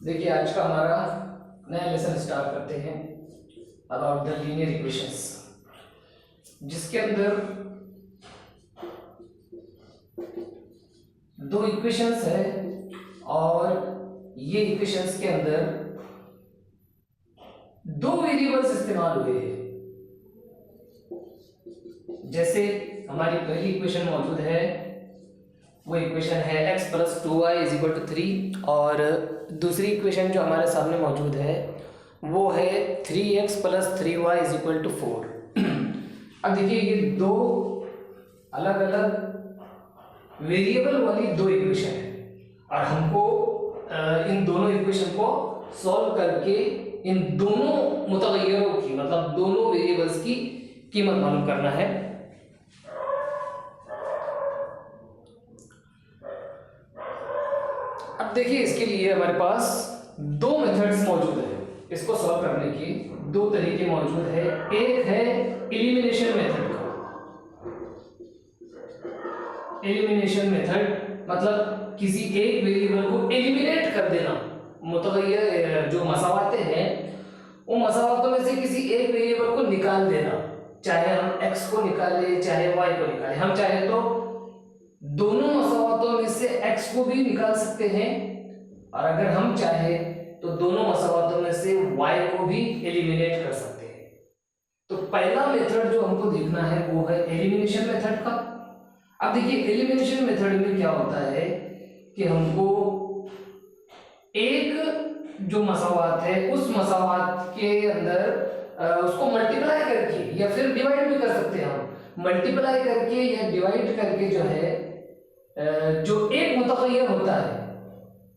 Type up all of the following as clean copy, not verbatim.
देखिए आज का हमारा नया लेसन स्टार्ट करते हैं अबाउट द लीनियर इक्वेशंस, जिसके अंदर दो इक्वेशंस है और ये इक्वेशंस के अंदर दो वेरिएबल्स इस्तेमाल हुए हैं। जैसे हमारी पहली इक्वेशन मौजूद है, वो इक्वेशन है x + 2y = 3 और दूसरी इक्वेशन जो हमारे सामने मौजूद है वो है 3x + 3y = 4। अब देखिए ये दो अलग अलग वेरिएबल वाली दो इक्वेशन है और हमको इन दोनों इक्वेशन को सॉल्व करके इन दोनों मुतगय्यरों की मतलब दोनों वेरिएबल्स की कीमत मालूम करना है। अब देखिए इसके लिए हमारे पास दो मेथड्स मौजूद है, इसको सॉल्व करने की दो तरीके मौजूद है। एक है एलिमिनेशन मेथड का। एलिमिनेशन मेथड मतलब किसी एक वेरिएबल को एलिमिनेट कर देना, मुतगय्यर जो मसावाते हैं उन मसावातों में से किसी एक वेरिएबल को निकाल देना, चाहे हम x को निकाले चाहे y को निकाले। हम चाहे तो दोनों मसावातों में से x को भी निकाल सकते हैं और अगर हम चाहे तो दोनों मसावातों में से y को भी एलिमिनेट कर सकते हैं। तो पहला मेथड जो हमको देखना है वो है एलिमिनेशन मेथड का। अब देखिए एलिमिनेशन मेथड में क्या होता है कि हमको एक जो मसावात है उस मसावात के अंदर उसको मल्टीप्लाई करके या फिर डिवाइड भी कर सकते हैं। हम मल्टीप्लाई करके या डिवाइड करके जो है जो एक मुतगय्यर होता है,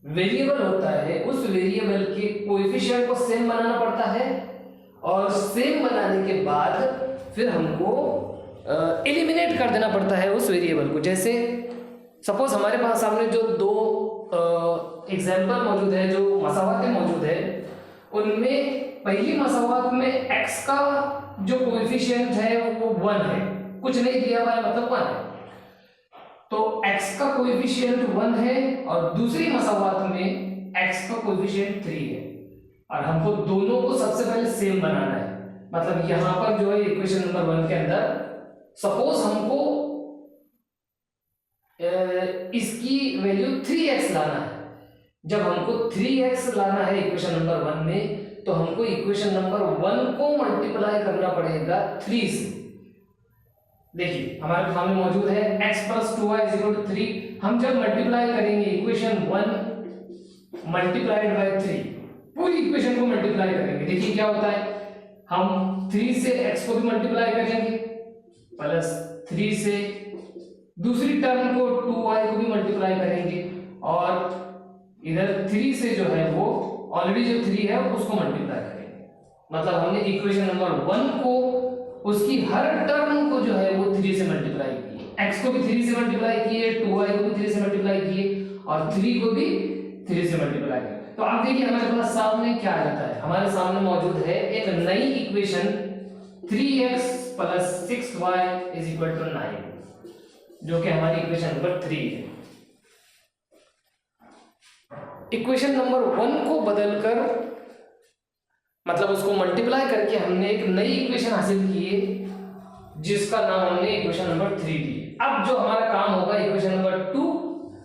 वेरिएबल होता है, उस वेरिएबल के कोएफिशिएंट को सेम बनाना पड़ता है और सेम बनाने के बाद फिर हमको एलिमिनेट कर देना पड़ता है उस वेरिएबल को। जैसे सपोज हमारे पास सामने जो दो एग्जाम्पल मौजूद है, जो मसावातें मौजूद है, उनमें पहली मसावात में x का जो कोएफिशिएंट है वो 1 है, कुछ नहीं दिया हुआ है मतलब 1 है, तो x का कोएफिशिएंट 1 है और दूसरी मसावात में x का कोएफिशिएंट 3 है और हमको दोनों को सबसे पहले सेम बनाना है। मतलब यहां पर जो है इक्वेशन नंबर 1 के अंदर सपोज हमको इसकी वैल्यू 3x लाना है। जब हमको 3x लाना है इक्वेशन नंबर 1 में, तो हमको इक्वेशन नंबर 1 को मल्टीप्लाई करना पड़ेगा 3 से। देखिए हमारे सामने मौजूद है x + 2y = 3। हम जब मल्टीप्लाई करेंगे इक्वेशन 1 मल्टीप्लाइड बाय 3, पूरी इक्वेशन को मल्टीप्लाई करेंगे, देखिए क्या होता है, हम 3 से x को भी मल्टीप्लाई करेंगे प्लस 3 से दूसरी टर्म को 2y को भी मल्टीप्लाई करेंगे और इधर 3 से जो है वो ऑलरेडी जो 3 है उसको मल्टीप्लाई करेंगे। मतलब हमने इक्वेशन नंबर 1 को उसकी हर टर्म को जो है वो 3 से मल्टीप्लाई किए, x को भी 3 से मल्टीप्लाई किए, 2y को भी 3 से मल्टीप्लाई किए और 3 को भी 3 से मल्टीप्लाई किए। तो आप देखिए हमारे पास सामने क्या आ जाता है, हमारे सामने मौजूद है एक नई इक्वेशन 3x + 6y = 9, जो कि हमारी इक्वेशन नंबर 3 है। इक्वेशन नंबर 1 को बदलकर मतलब उसको मल्टीप्लाई करके हमने एक नई इक्वेशन हासिल की है जिसका नाम हमने इक्वेशन नंबर 3 दी। अब जो हमारा काम होगा इक्वेशन नंबर 2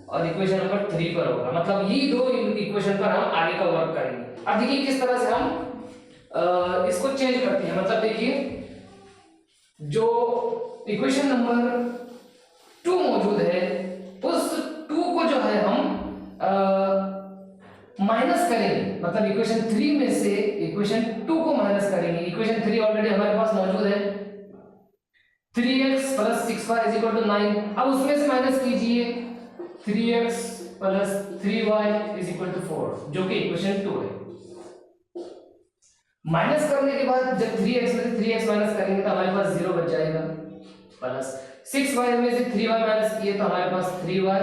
और इक्वेशन नंबर 3 पर होगा, मतलब ये दो इक्वेशन पर हम आगे का वर्क करेंगे। अब देखिए किस तरह से हम इसको चेंज करते हैं। मतलब देखिए जो इक्वेशन नंबर 2 मौजूद है उस 2 को जो है हम माइनस करेंगे, मतलब इक्वेशन 3 में से इक्वेशन 2 को माइनस करेंगे। इक्वेशन 3 ऑलरेडी हमारे पास मौजूद है 3x + 6y = 9। अब उसमें से माइनस कीजिए 3x + 3y = 4, जो कि इक्वेशन 2 है। माइनस करने के बाद जब 3x में से 3x माइनस करेंगे तो हमारे पास 0 बच जाएगा, प्लस 6y में से 3y माइनस किए तो हमारे पास 3y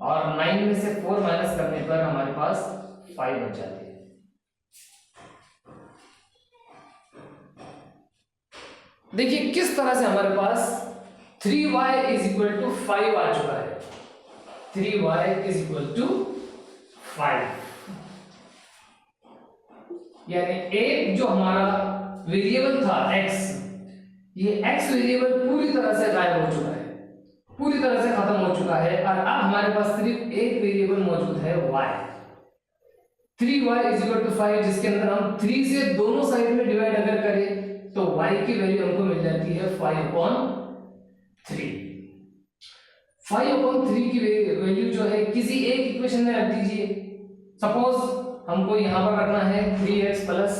और 9 में से 4 माइनस करने पर हमारे पास 5 बच जाते हैं। देखिए किस तरह से हमारे पास 3y = 5 आ चुका है। 3y = 5। यानी एक जो हमारा वेरिएबल था x, ये x वेरिएबल पूरी तरह से गायब हो चुका है, पूरी तरह से खत्म हो चुका है, और अब हमारे पास सिर्फ एक वेरिएबल मौजूद है y। 3y is equal to 5, जिसके अंदर हम 3 से दोनों साइड में डिवाइड अगर करें तो y की वैल्यू हमको मिल जाती है 5/3। 5/3 की वैल्यू जो है किसी एक इक्वेशन में रख दीजिए। सपोज हमको यहां पर रखना है 3x plus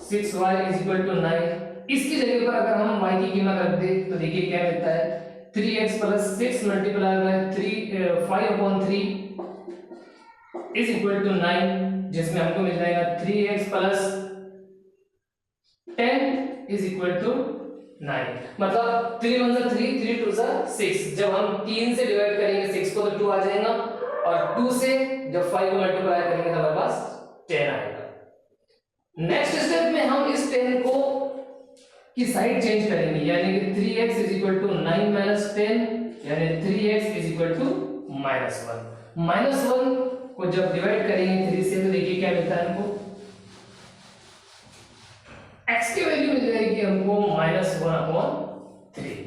6y is equal to 9। इसकी जगह पर अगर हम y की कीमत रख दे तो देखिए क्या मिलता है, 3x plus 6 multiply by 5/3 is equal to 9, जिसमें हमको मिल जाएगा 3x plus 10 is equal to 9। मतलब 3 1 जा 3, 3 2 जा 6। जब हम 3 से डिवाइड करेंगे 6 को तो 2 आ जाएगा, और 2 से जब 5 को मल्टीप्लाई करेंगे तो हमारे पास 10 आएगा। नेक्स्ट स्टेप में हम इस 10 को की साइड चेंज करेंगे, यानी कि 3x is equal to 9 minus 10, यानी 3x इज इक्वल टू -1। -1 को जब डिवाइड करेंगे 3 से तो देखिए क्या मिलता है हमको, x की वैल्यू मिल जाएगी हमको -1/3।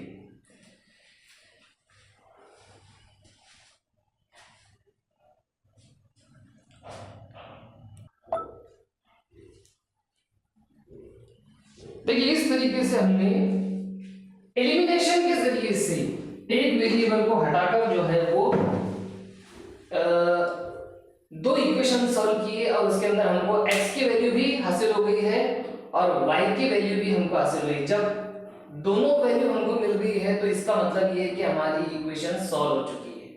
देखिए इस तरीके से हमने एलिमिनेशन के जरिए से एक वेरिएबल को हटाकर जो है वो दो इक्वेशन सॉल्व किए, और उसके अंदर हमको x की वैल्यू भी हासिल हो गई है और y की वैल्यू भी हमको हासिल हुई। जब दोनों वैल्यू हमको मिल गई है तो इसका मतलब ये है कि हमारी इक्वेशन सॉल्व हो चुकी है।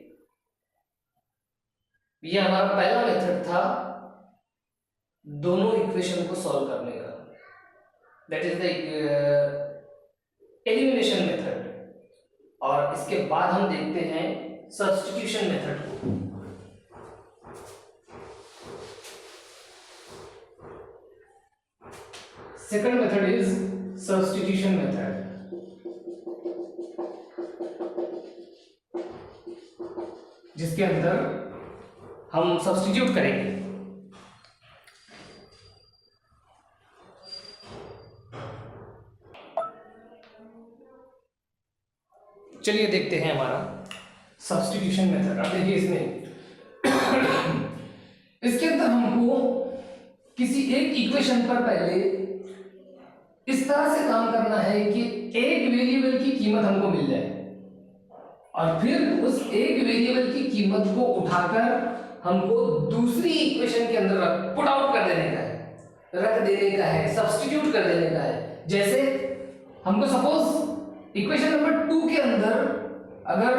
ये हमारा पहला मेथड था दोनों इक्वेशन को सॉल्व करने का, that is the elimination method. और इसके बाद हम देखते हैं सब्स्टिट्यूशन मेथड को। Second method is substitution method. जिसके अंदर हम सब्स्टिट्यूट करेंगे। चलिए देखते हैं हमारा सब्स्टिट्यूशन मेथड। अब देखिए इसमें इसके अंदर हमको किसी एक इक्वेशन पर पहले इस तरह से काम करना है कि एक वेरिएबल की कीमत हमको मिल जाए, और फिर उस एक वेरिएबल की कीमत को उठाकर हमको दूसरी इक्वेशन के अंदर पुट आउट कर देने का है, रख देने का है, सब्स्टिट्यूट कर देने का है। जैसे हमको सपोज इक्वेशन नंबर 2 के अंदर अगर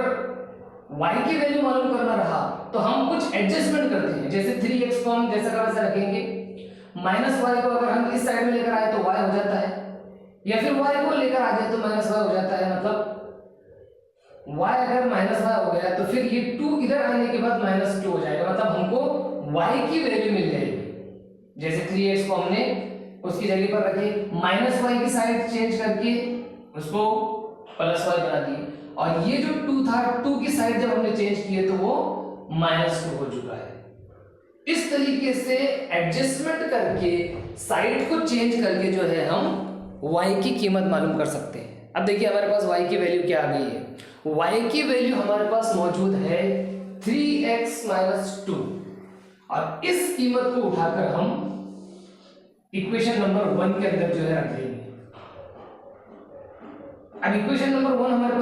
y की वैल्यू मालूम करना रहा तो हम कुछ एडजस्टमेंट करते हैं। जैसे 3x को हम जैसा का वैसा रखेंगे, -y को अगर हम इस साइड में लेकर आए तो y हो जाता है, या फिर y को लेकर आ जाए तो -y हो जाता है। मतलब y अगर -y हो गया तो फिर ये 2 इधर आने के बाद -2 हो जाएगा, मतलब हमको y की वैल्यू मिल जाएगी। जैसे 3x को हमने उसकी जगह पर रखे, -y की साइड चेंज करके उसको +y बना दिए, और ये जो 2 था 2 की साइड जब हमने चेंज किए तो वो -2 हो चुका है। इस तरीके से एडजस्टमेंट करके साइड को चेंज करके जो है हम y की कीमत मालूम कर सकते हैं। अब देखिए हमारे पास y की वैल्यू क्या आ गई है। y की वैल्यू हमारे पास मौजूद है 3x - 2, और इस कीमत को उठाकर हम इक्वेशन नंबर 1 के अंदर जो है रख देंगे। अब इक्वेशन नंबर 1 हमारे